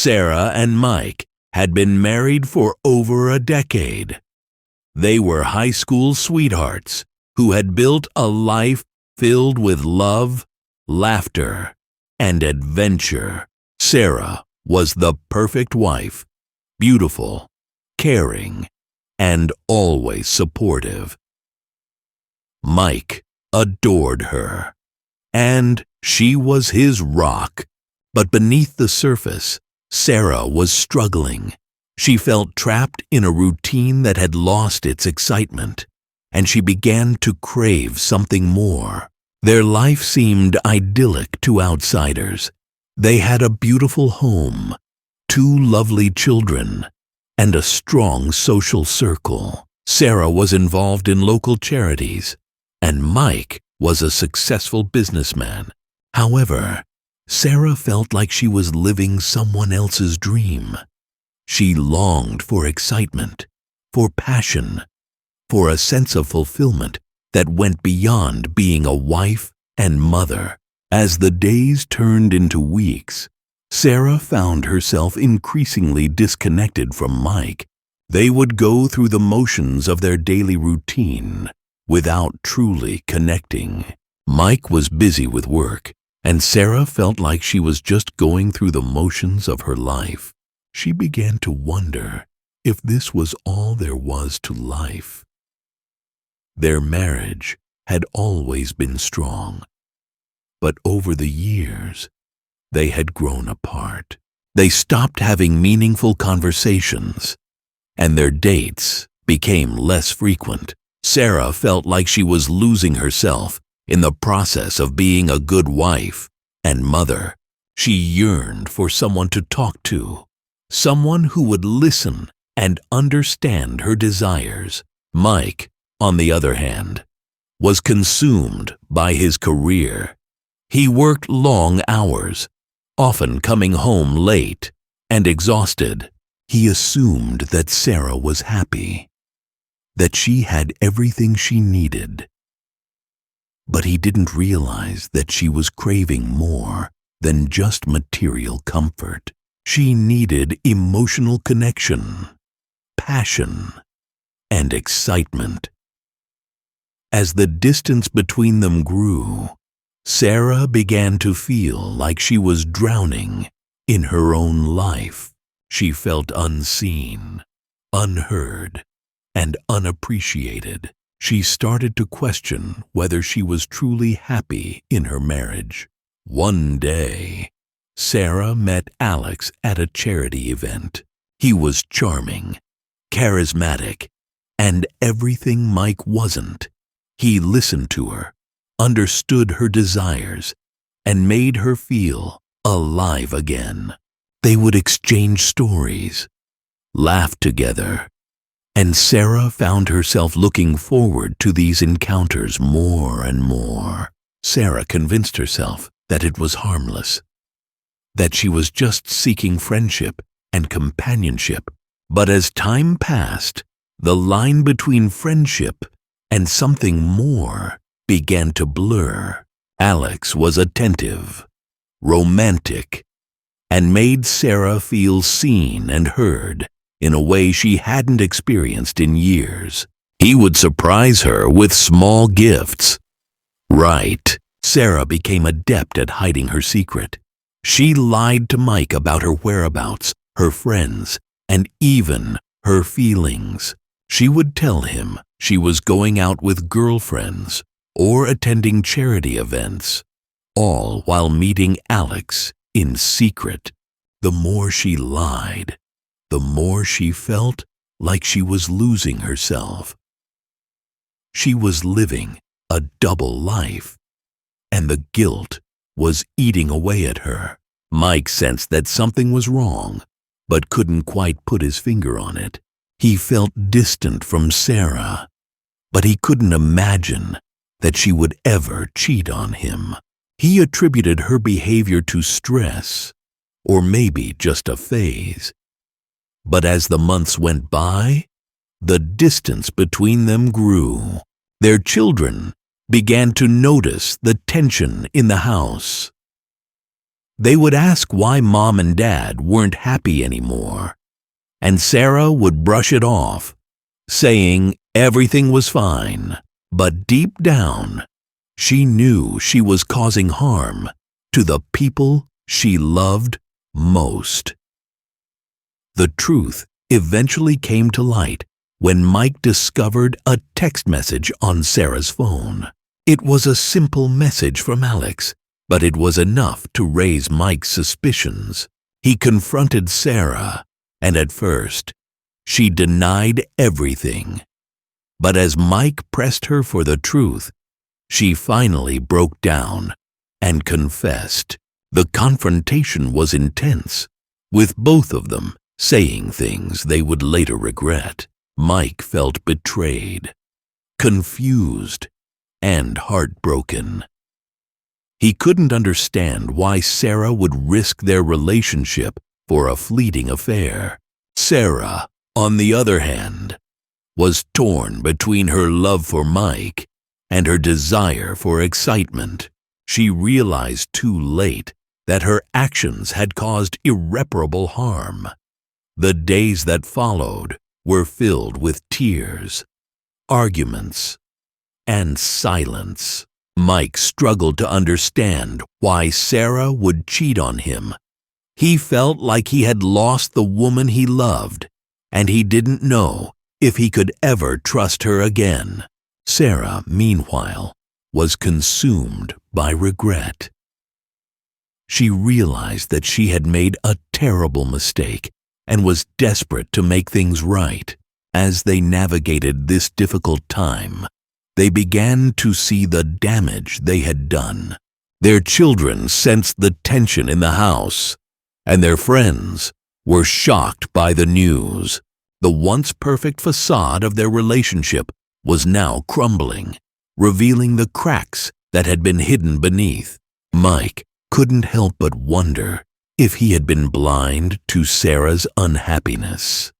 Sarah and Mike had been married for over a decade. They were high school sweethearts who had built a life filled with love, laughter, and adventure. Sarah was the perfect wife, beautiful, caring, and always supportive. Mike adored her, and she was his rock. But beneath the surface, Sarah was struggling. She felt trapped in a routine that had lost its excitement, and she began to crave something more. Their life seemed idyllic to outsiders. They had a beautiful home, 2 lovely children, and a strong social circle. Sarah was involved in local charities, and Mike was a successful businessman. However, Sarah felt like she was living someone else's dream. She longed for excitement, for passion, for a sense of fulfillment that went beyond being a wife and mother. As the days turned into weeks, Sarah found herself increasingly disconnected from Mike. They would go through the motions of their daily routine without truly connecting. Mike was busy with work, and Sarah felt like she was just going through the motions of her life. She began to wonder if this was all there was to life. Their marriage had always been strong, but over the years, they had grown apart. They stopped having meaningful conversations, and their dates became less frequent. Sarah felt like she was losing herself in the process of being a good wife and mother. She yearned for someone to talk to, someone who would listen and understand her desires. Mike, on the other hand, was consumed by his career. He worked long hours, often coming home late and exhausted. He assumed that Sarah was happy, that she had everything she needed. But he didn't realize that she was craving more than just material comfort. She needed emotional connection, passion, and excitement. As the distance between them grew, Sarah began to feel like she was drowning in her own life. She felt unseen, unheard, and unappreciated. She started to question whether she was truly happy in her marriage. One day, Sarah met Alex at a charity event. He was charming, charismatic, and everything Mike wasn't. He listened to her, understood her desires, and made her feel alive again. They would exchange stories, laugh together, and Sarah found herself looking forward to these encounters more and more. Sarah convinced herself that it was harmless, that she was just seeking friendship and companionship. But as time passed, the line between friendship and something more began to blur. Alex was attentive, romantic, and made Sarah feel seen and heard in a way she hadn't experienced in years. He would surprise her with small gifts. Right, Sarah became adept at hiding her secret. She lied to Mike about her whereabouts, her friends, and even her feelings. She would tell him she was going out with girlfriends or attending charity events, all while meeting Alex in secret. The more she lied, the more she felt like she was losing herself. She was living a double life, and the guilt was eating away at her. Mike sensed that something was wrong, but couldn't quite put his finger on it. He felt distant from Sarah, but he couldn't imagine that she would ever cheat on him. He attributed her behavior to stress, or maybe just a phase. But as the months went by, the distance between them grew. Their children began to notice the tension in the house. They would ask why Mom and Dad weren't happy anymore, and Sarah would brush it off, saying everything was fine. But deep down, she knew she was causing harm to the people she loved most. The truth eventually came to light when Mike discovered a text message on Sarah's phone. It was a simple message from Alex, but it was enough to raise Mike's suspicions. He confronted Sarah, and at first, she denied everything. But as Mike pressed her for the truth, she finally broke down and confessed. The confrontation was intense, with both of them saying things they would later regret. Mike felt betrayed, confused, and heartbroken. He couldn't understand why Sarah would risk their relationship for a fleeting affair. Sarah, on the other hand, was torn between her love for Mike and her desire for excitement. She realized too late that her actions had caused irreparable harm. The days that followed were filled with tears, arguments, and silence. Mike struggled to understand why Sarah would cheat on him. He felt like he had lost the woman he loved, and he didn't know if he could ever trust her again. Sarah, meanwhile, was consumed by regret. She realized that she had made a terrible mistake and was desperate to make things right. As they navigated this difficult time, they began to see the damage they had done. Their children sensed the tension in the house, and their friends were shocked by the news. The once perfect facade of their relationship was now crumbling, revealing the cracks that had been hidden beneath. Mike couldn't help but wonder if he had been blind to Sarah's unhappiness.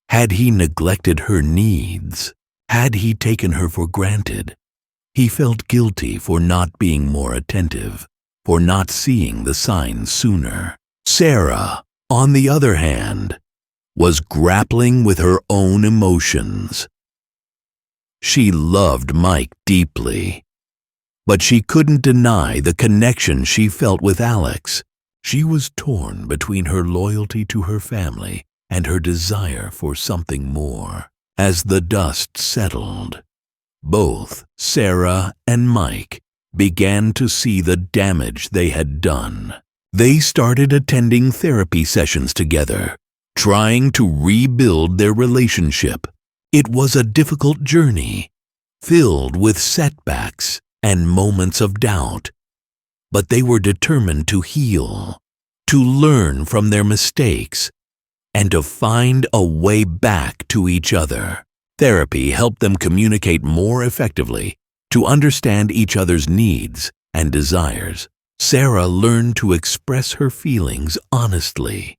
Had he neglected her needs? Had he taken her for granted? He felt guilty for not being more attentive, for not seeing the signs sooner. Sarah, on the other hand, was grappling with her own emotions. She loved Mike deeply, but she couldn't deny the connection she felt with Alex. She was torn between her loyalty to her family and her desire for something more. As the dust settled, both Sarah and Mike began to see the damage they had done. They started attending therapy sessions together, trying to rebuild their relationship. It was a difficult journey, filled with setbacks and moments of doubt, but they were determined to heal, to learn from their mistakes, and to find a way back to each other. Therapy helped them communicate more effectively, to understand each other's needs and desires. Sarah learned to express her feelings honestly,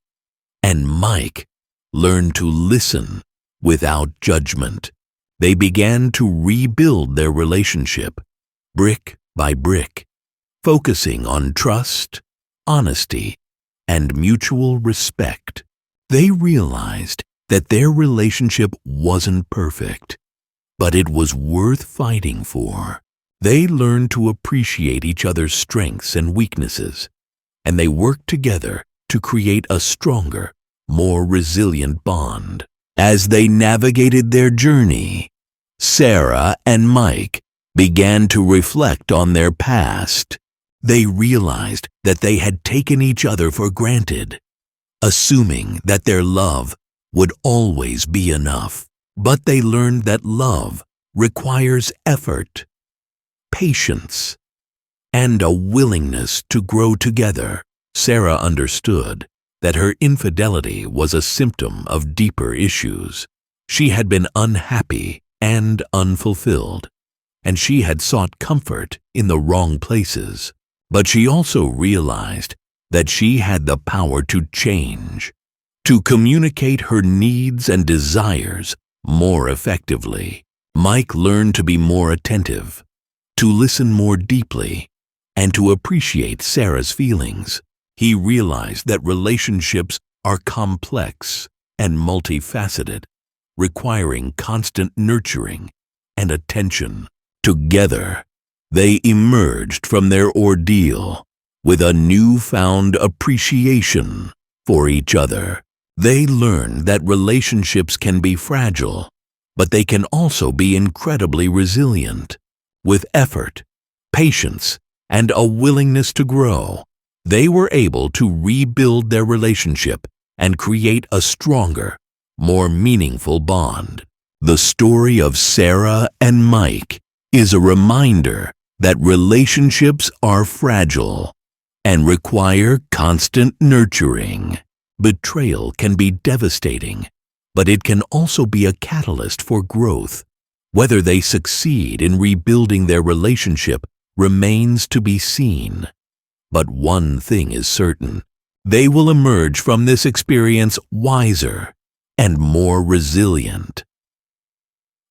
and Mike learned to listen without judgment. They began to rebuild their relationship, brick by brick, focusing on trust, honesty, and mutual respect. They realized that their relationship wasn't perfect, but it was worth fighting for. They learned to appreciate each other's strengths and weaknesses, and they worked together to create a stronger, more resilient bond. As they navigated their journey, Sarah and Mike began to reflect on their past. They realized that they had taken each other for granted, assuming that their love would always be enough. But they learned that love requires effort, patience, and a willingness to grow together. Sarah understood that her infidelity was a symptom of deeper issues. She had been unhappy and unfulfilled, and she had sought comfort in the wrong places. But she also realized that she had the power to change, to communicate her needs and desires more effectively. Mike learned to be more attentive, to listen more deeply, and to appreciate Sarah's feelings. He realized that relationships are complex and multifaceted, requiring constant nurturing and attention. Together, they emerged from their ordeal with a newfound appreciation for each other. They learned that relationships can be fragile, but they can also be incredibly resilient. With effort, patience, and a willingness to grow, they were able to rebuild their relationship and create a stronger, more meaningful bond. The story of Sarah and Mike is a reminder that relationships are fragile and require constant nurturing. Betrayal can be devastating, but it can also be a catalyst for growth. Whether they succeed in rebuilding their relationship remains to be seen. But one thing is certain: they will emerge from this experience wiser and more resilient.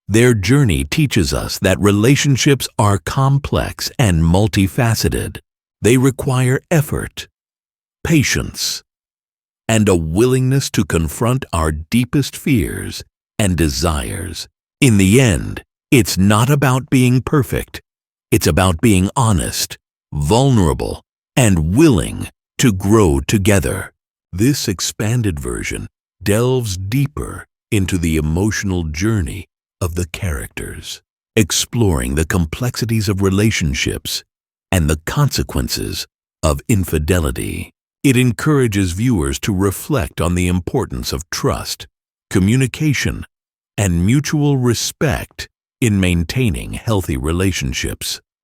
Their journey teaches us that relationships are complex and multifaceted. They require effort, patience, and a willingness to confront our deepest fears and desires. In the end, it's not about being perfect. It's about being honest, vulnerable, and willing to grow together. This expanded version delves deeper into the emotional journey of the characters, exploring the complexities of relationships and the consequences of infidelity. It encourages viewers to reflect on the importance of trust, communication, and mutual respect in maintaining healthy relationships.